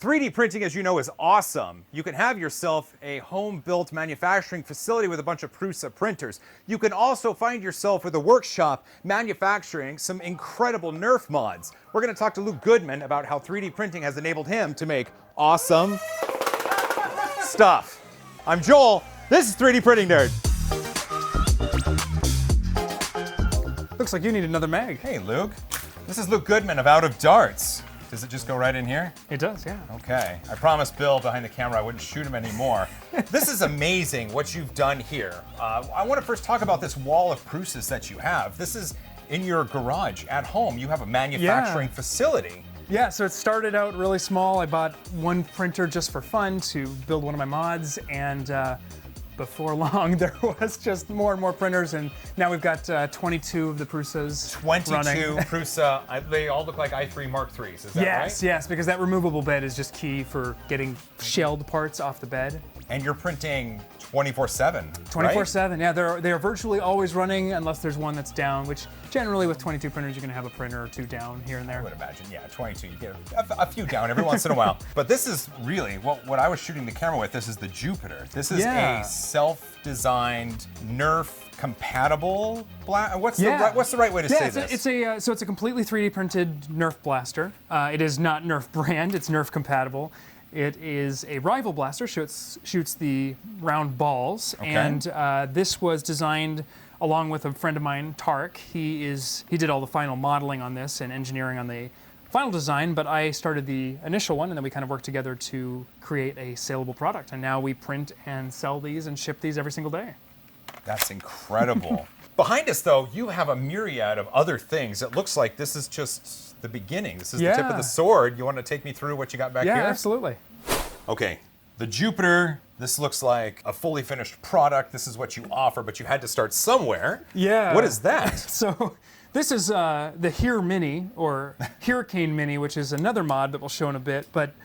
3D printing, as you know, is awesome. You can have yourself a home-built manufacturing facility with a bunch of Prusa printers. You can also find yourself with a workshop manufacturing some incredible Nerf mods. We're going to talk to Luke Goodman about how 3D printing has enabled him to make awesome stuff. I'm Joel. This is 3D Printing Nerd. Looks like you need another mag. Hey, Luke. This is Luke Goodman of Out of Darts. Does it just go right in here? It does, yeah. Okay. I promised Bill behind the camera I wouldn't shoot him anymore. This is amazing what you've done here. I want to first talk about this wall of Prusas that you have. This is in your garage at home. You have a manufacturing facility. Yeah, so it started out really small. I bought one printer just for fun to build one of my mods, and before long there was just more and more printers, and now we've got 22 of the Prusas 22 running. Prusa. They all look like i3 Mark IIIs, is that right? Yes, because that removable bed is just key for getting shelled parts off the bed. And you're printing 24/7, 24/7, yeah. They are virtually always running unless there's one that's down, which generally with 22 printers you're going to have a printer or two down here and there. I would imagine, yeah, 22. You get a few down every once in a while. But this is really, what I was shooting the camera with, this is the Jupiter. This is a self-designed, Nerf-compatible blast. What's the right way to say this? It's a completely 3D printed Nerf blaster. It is not Nerf brand, it's Nerf compatible. It is a rival blaster, shoots the round balls, and this was designed along with a friend of mine, Tark. He did all the final modeling on this and engineering on the final design, but I started the initial one, and then we kind of worked together to create a saleable product. And now we print and sell these and ship these every single day. That's incredible. Behind us, though, you have a myriad of other things. It looks like this is just the beginning. This is the tip of the sword. You want to take me through what you got back here? Yeah, absolutely. Okay, the Jupiter, this looks like a fully finished product. This is what you offer, but you had to start somewhere. Yeah. What is that? So this is the Here Mini, or Hurricane Mini, which is another mod that we'll show in a bit. But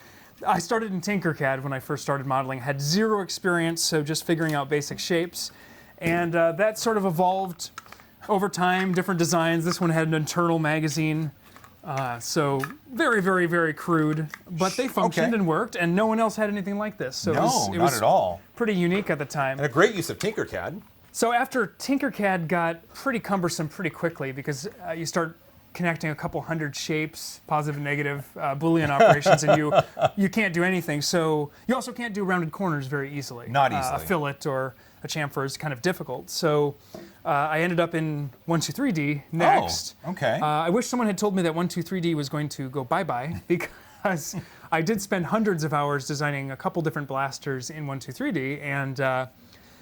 I started in Tinkercad when I first started modeling. Had zero experience, so just figuring out basic shapes. And that sort of evolved over time, different designs. This one had an internal magazine. So very, very, very crude, but they functioned and worked, and no one else had anything like this. So it was not at all. Pretty unique at the time. And a great use of Tinkercad. So after Tinkercad got pretty cumbersome pretty quickly, because you start connecting a couple hundred shapes, positive and negative Boolean operations, and you can't do anything. So you also can't do rounded corners very easily. Not easily. A fillet or a chamfer is kind of difficult. So I ended up in 123D next. Oh, okay. I wish someone had told me that 123D was going to go bye-bye, because I did spend hundreds of hours designing a couple different blasters in 123D, and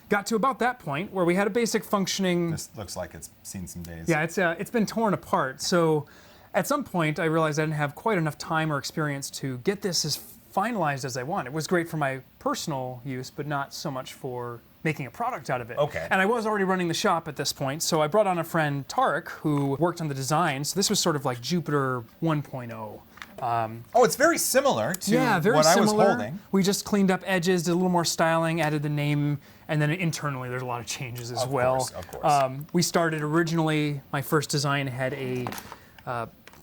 got to about that point where we had a basic functioning. This looks like it's seen some days. Yeah, it's been torn apart. So at some point I realized I didn't have quite enough time or experience to get this as finalized as I want. It was great for my personal use, but not so much for making a product out of it. Okay. And I was already running the shop at this point, so I brought on a friend, Tarek, who worked on the design. So this was sort of like Jupiter 1.0. It's very similar to what I was holding. We just cleaned up edges, did a little more styling, added the name, and then internally there's a lot of changes as well. Of course. We started originally, my first design had a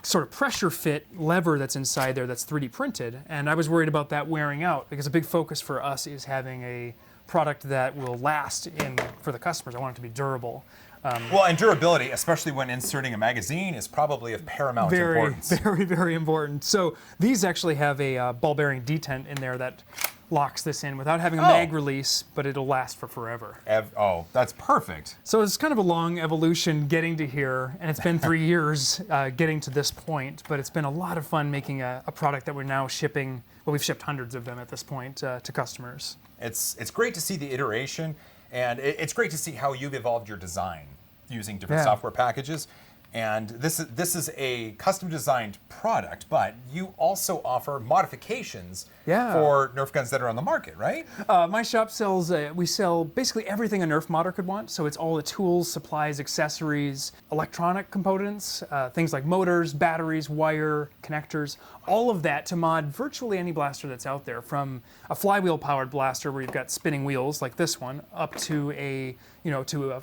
sort of pressure fit lever that's inside there that's 3D printed, and I was worried about that wearing out, because a big focus for us is having a product that will last for the customers. I want it to be durable. And durability, especially when inserting a magazine, is probably of paramount importance. Very, very important. So these actually have a ball bearing detent in there that locks this in without having a mag release, but it'll last for forever. That's perfect. So it's kind of a long evolution getting to here, and it's been 3 years getting to this point, but it's been a lot of fun making a product that we're now shipping. Well, we've shipped hundreds of them at this point to customers. It's great to see the iteration, and it's great to see how you've evolved your design using different software packages. And this is a custom designed product, but you also offer modifications for Nerf guns that are on the market, right? My shop we sell basically everything a Nerf modder could want. So it's all the tools, supplies, accessories, electronic components, things like motors, batteries, wire, connectors, all of that to mod virtually any blaster that's out there, from a flywheel-powered blaster where you've got spinning wheels like this one, up to a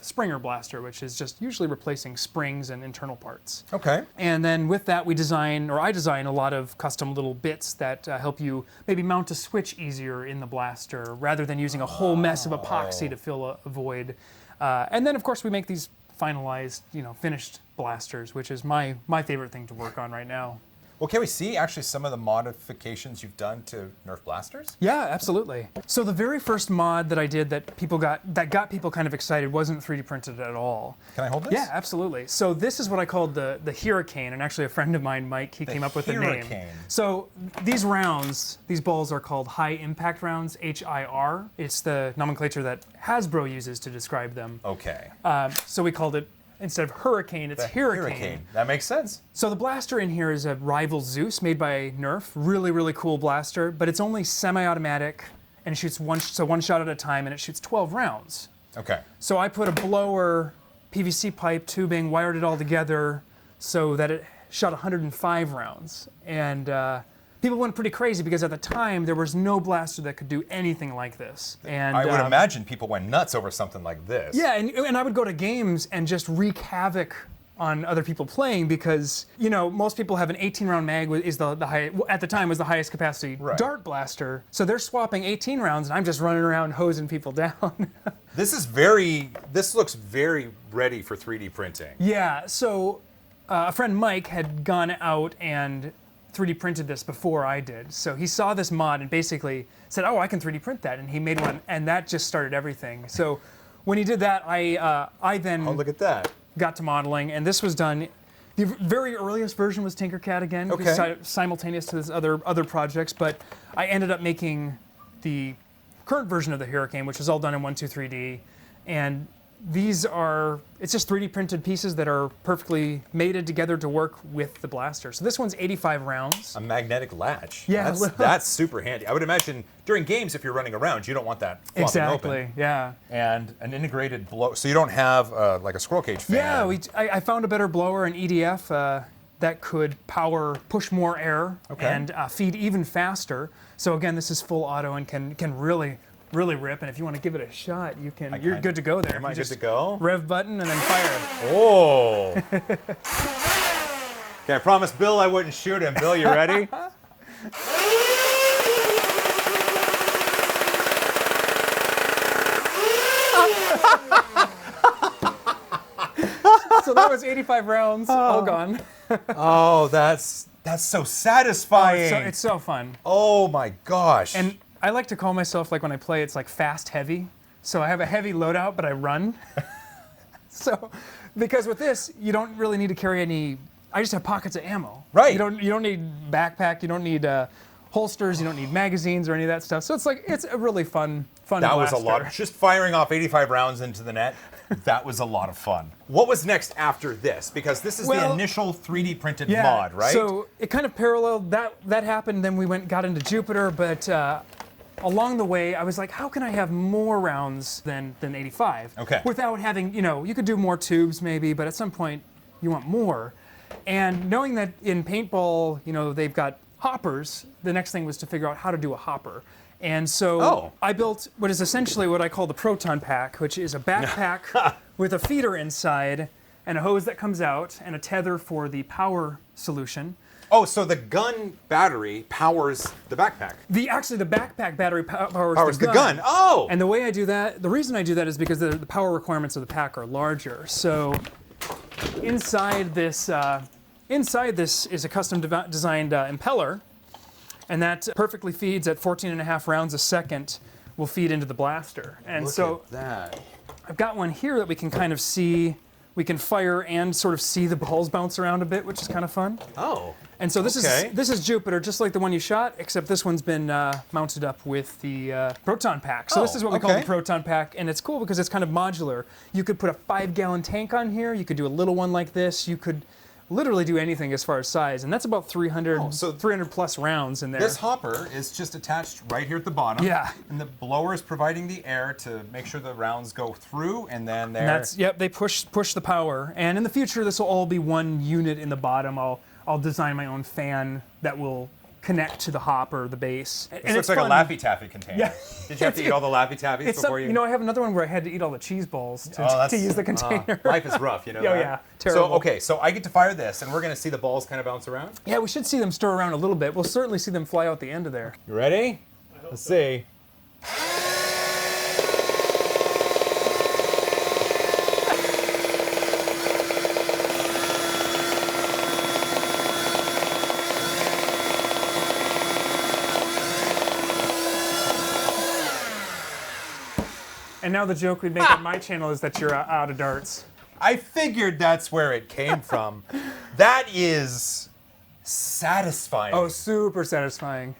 Springer blaster, which is just usually replacing springs and internal parts. Okay. And then with that, I design a lot of custom little bits that help you maybe mount a switch easier in the blaster, rather than using a whole mess of epoxy to fill a void. And then, of course, we make these finalized, finished blasters, which is my favorite thing to work on right now. Well, can we see actually some of the modifications you've done to Nerf blasters? Yeah, absolutely. So the very first mod that I did that got people kind of excited wasn't 3D printed at all. Can I hold this? Yeah, absolutely. So this is what I called the Hurricane, and actually a friend of mine, Mike, he came up with the name. So these rounds, these balls are called high impact rounds, HIR. It's the nomenclature that Hasbro uses to describe them. Okay. So we called it, instead of Hurricane, it's Hurricane. That makes sense. So the blaster in here is a rival Zeus made by Nerf. Really, really cool blaster, but it's only semi-automatic and shoots one shot at a time, and it shoots 12 rounds. Okay. So I put a blower, PVC pipe, tubing, wired it all together so that it shot 105 rounds. And people went pretty crazy because at the time there was no blaster that could do anything like this. And I would imagine people went nuts over something like this. Yeah, and I would go to games and just wreak havoc on other people playing because, most people have an 18-round mag at the time was the highest capacity dart blaster. So they're swapping 18 rounds and I'm just running around hosing people down. This looks very ready for 3D printing. Yeah, so a friend Mike had gone out and 3D printed this before I did. So he saw this mod and basically said, oh, I can 3D print that. And he made one, and that just started everything. So when he did that, I then look at that. Got to modeling, and this was done. The very earliest version was Tinkercad again, simultaneous to this other projects, but I ended up making the current version of the Hurricane, which is all done in 123D, and it's just 3D printed pieces that are perfectly mated together to work with the blaster. So this one's 85 rounds. A magnetic latch. Yeah. That's super handy. I would imagine during games, if you're running around, you don't want that flopping open. Yeah. And an integrated blow, so you don't have like a squirrel cage fan. Yeah, I found a better blower, an EDF, that could push more air and feed even faster. So again, this is full auto and can really rip, and if you want to give it a shot, you're good to go there. Am I good to go? Rev button and then fire. Oh. Okay, I promised Bill I wouldn't shoot him. Bill, you ready? So that was 85 rounds, all gone. Oh, that's so satisfying. It's so fun. Oh my gosh. And I like to call myself, like when I play, it's like fast heavy. So I have a heavy loadout, but I run. So, because with this, you don't really need to carry any. I just have pockets of ammo. Right. You don't need backpack. You don't need holsters. You don't need magazines or any of that stuff. So it's a really fun that blaster. Was a lot. Just firing off 85 rounds into the net. That was a lot of fun. What was next after this? Because this is the initial 3D printed mod, right? So it kind of paralleled that happened. Then we got into Jupiter, but. Along the way, I was like, how can I have more rounds than 85? Okay. Without having, you could do more tubes maybe, but at some point you want more. And knowing that in paintball, they've got hoppers, the next thing was to figure out how to do a hopper. And so I built what is essentially what I call the Proton Pack, which is a backpack with a feeder inside and a hose that comes out and a tether for the power solution. Oh, so the gun battery powers the backpack. The backpack battery powers the gun. Oh! And the way I do that, the reason I do that is because the power requirements of the pack are larger. So inside this is a custom designed impeller, and that perfectly feeds at 14.5 rounds a second. Will feed into the blaster. And Look at that. I've got one here that we can kind of see. We can fire and sort of see the balls bounce around a bit, which is kind of fun. Oh. And so this is Jupiter, just like the one you shot, except this one's been mounted up with the Proton Pack. So this is what we call the Proton Pack, and it's cool because it's kind of modular. You could put a 5-gallon tank on here. You could do a little one like this. You could literally do anything as far as size, and that's about 300 plus rounds in there. This hopper is just attached right here at the bottom. Yeah. And the blower is providing the air to make sure the rounds go through, and then they push the power. And in the future, this will all be one unit in the bottom. I'll I'll design my own fan that will connect to the hop or the base. This looks like a Laffy Taffy container. Yeah. Did you have to eat all the Laffy Taffies before you? You know, I have another one where I had to eat all the cheese balls to use the container. Life is rough, you know. Oh, yeah, terrible. So I get to fire this, and we're going to see the balls kind of bounce around. Yeah, we should see them stir around a little bit. We'll certainly see them fly out the end of there. You ready? Let's see. And now the joke we'd make on my channel is that you're out of darts. I figured that's where it came from. That is satisfying. Oh, super satisfying.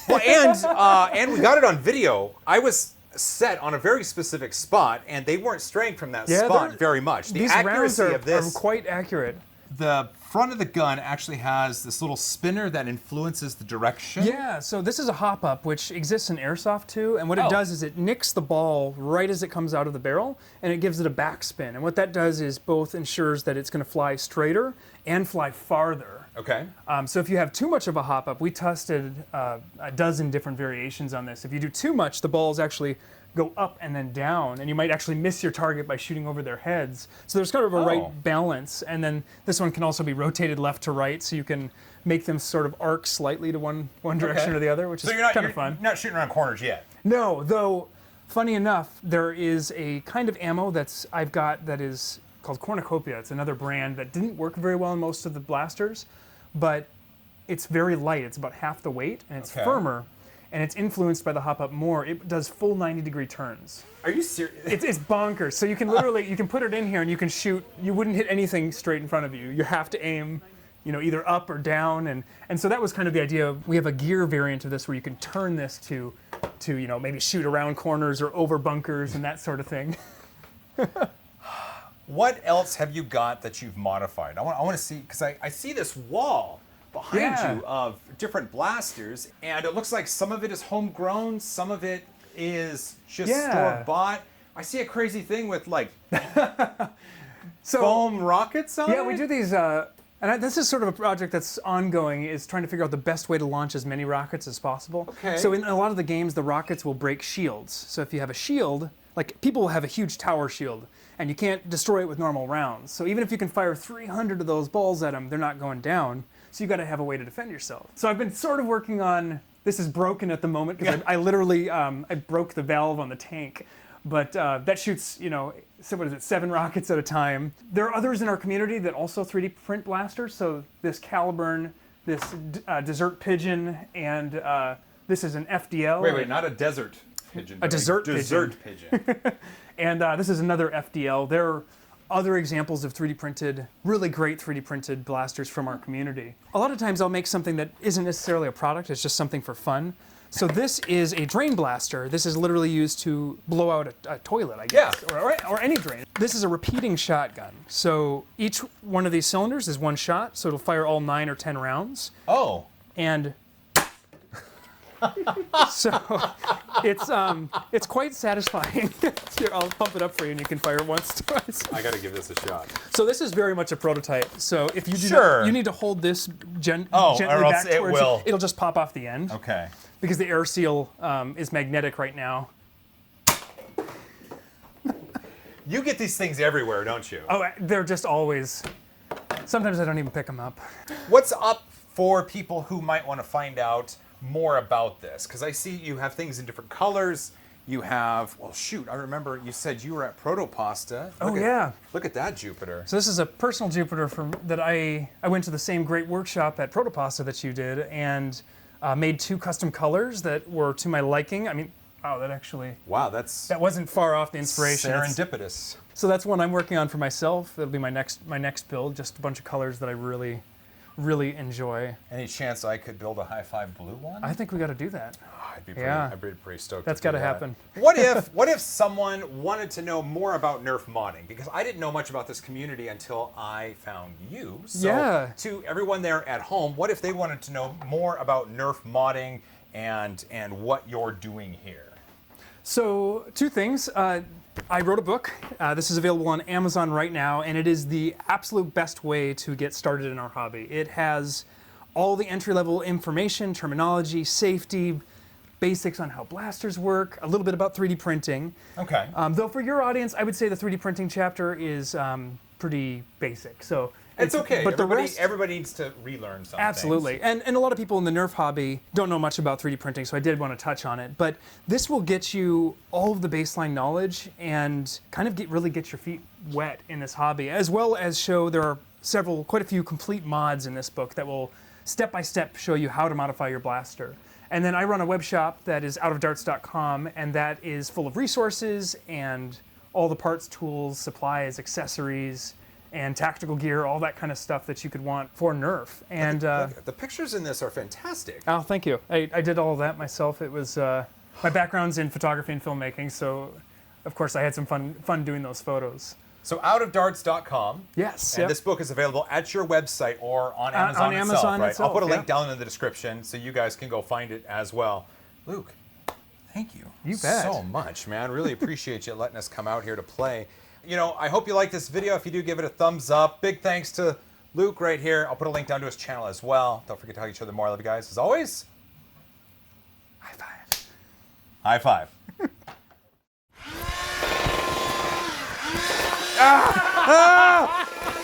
Well, and we got it on video. I was set on a very specific spot, and they weren't straying from that spot very much. The These rounds accuracy of this are quite accurate. The front of the gun actually has this little spinner that influences the direction. Yeah, so this is a hop-up, which exists in Airsoft too, and what it does is it nicks the ball right as it comes out of the barrel, and it gives it a backspin. And what that does is both ensures that it's going to fly straighter and fly farther. Okay. So if you have too much of a hop-up, we tested a dozen different variations on this. If you do too much, the balls actually go up and then down, and you might actually miss your target by shooting over their heads. So there's kind of a right balance, and then this one can also be rotated left to right, so you can make them sort of arc slightly to one direction or the other, which is kind of fun. You're not shooting around corners yet. No, though, funny enough, there is a kind of ammo I've got that is called Cornucopia. It's another brand that didn't work very well in most of the blasters, but it's very light. It's about half the weight, and it's firmer. And it's influenced by the hop-up more. It does full 90-degree turns. Are you serious? It's bonkers. So you can literally, you can put it in here and you can shoot. You wouldn't hit anything straight in front of you. You have to aim, either up or down. And so that was kind of the idea. We have a gear variant of this where you can turn this to maybe shoot around corners or over bunkers and that sort of thing. What else have you got that you've modified? I want to see, because I see this wall behind you of different blasters, and it looks like some of it is homegrown, some of it is just store-bought. I see a crazy thing with like foam rockets on it. Yeah, we do these, this is sort of a project that's ongoing, is trying to figure out the best way to launch as many rockets as possible. Okay. So in a lot of the games, the rockets will break shields. So if you have a shield, like people will have a huge tower shield, and you can't destroy it with normal rounds. So even if you can fire 300 of those balls at them, they're not going down. So you got to have a way to defend yourself. So I've been sort of working on, this is broken at the moment, because I literally, I broke the valve on the tank. But that shoots, so what is it, 7 rockets at a time. There are others in our community that also 3D print blasters. So this Caliburn, this Desert Pigeon, and this is an FDL. Wait, not a desert pigeon. A dessert pigeon. And this is another FDL. There are other examples of 3D printed, really great 3D printed blasters from our community. A lot of times I'll make something that isn't necessarily a product, it's just something for fun. So this is a drain blaster. This is literally used to blow out a toilet, I guess, or any drain. This is a repeating shotgun. So each one of these cylinders is one shot, so it'll fire all 9 or 10 rounds. Oh. And so it's quite satisfying. Here, I'll pump it up for you and you can fire it once, twice. I gotta give this a shot. So this is very much a prototype. So if you do not, you need to hold this gently back towards you. It'll just pop off the end. Okay. Because the air seal is magnetic right now. You get these things everywhere, don't you? Oh, they're just always, sometimes I don't even pick them up. What's up for people who might want to find out more about this? Because I see you have things in different colors. You have, well, shoot, I remember you said you were at Protopasta. Look at that Jupiter. So this is a personal Jupiter that I went to the same great workshop at Protopasta that you did, and made 2 custom colors that were to my liking. I mean, wow, that wasn't far off the inspiration. Serendipitous. So that's one I'm working on for myself. It'll be my next build, just a bunch of colors that I really enjoy. Any chance I could build a high-five blue one? I think we got to do that. I'd be pretty stoked. That's got to happen. What if someone wanted to know more about Nerf modding? Because I didn't know much about this community until I found you. So to everyone there at home, what if they wanted to know more about Nerf modding and what you're doing here? So, two things. I wrote a book. This is available on Amazon right now, and it is the absolute best way to get started in our hobby. It has all the entry-level information, terminology, safety, basics on how blasters work, a little bit about 3D printing. Okay. Though for your audience, I would say the 3D printing chapter is pretty basic. So It's okay. But everybody needs to relearn something. absolutely. And a lot of people in the Nerf hobby don't know much about 3D printing, so I did want to touch on it. But this will get you all of the baseline knowledge and kind of really get your feet wet in this hobby, as well as show there are quite a few complete mods in this book that will step-by-step show you how to modify your blaster. And then I run a web shop that is outofdarts.com, and that is full of resources and all the parts, tools, supplies, accessories, and tactical gear, all that kind of stuff that you could want for Nerf. And the pictures in this are fantastic. oh, thank you. I did all of that myself. It was my background's in photography and filmmaking, so of course I had some fun doing those photos. So outofdarts.com. Yes. And yep. this book is available at your website or on Amazon, on Amazon right? itself, I'll put a link yeah. down in the description so you guys can go find it as well. Luke, thank you. You bet. So much, man. Really appreciate you letting us come out here to play. You know, I hope you like this video. If you do, give it a thumbs up. Big thanks to Luke right here. I'll put a link down to his channel as well. Don't forget to hug each other more. I love you guys. As always, high five. High five. Ah!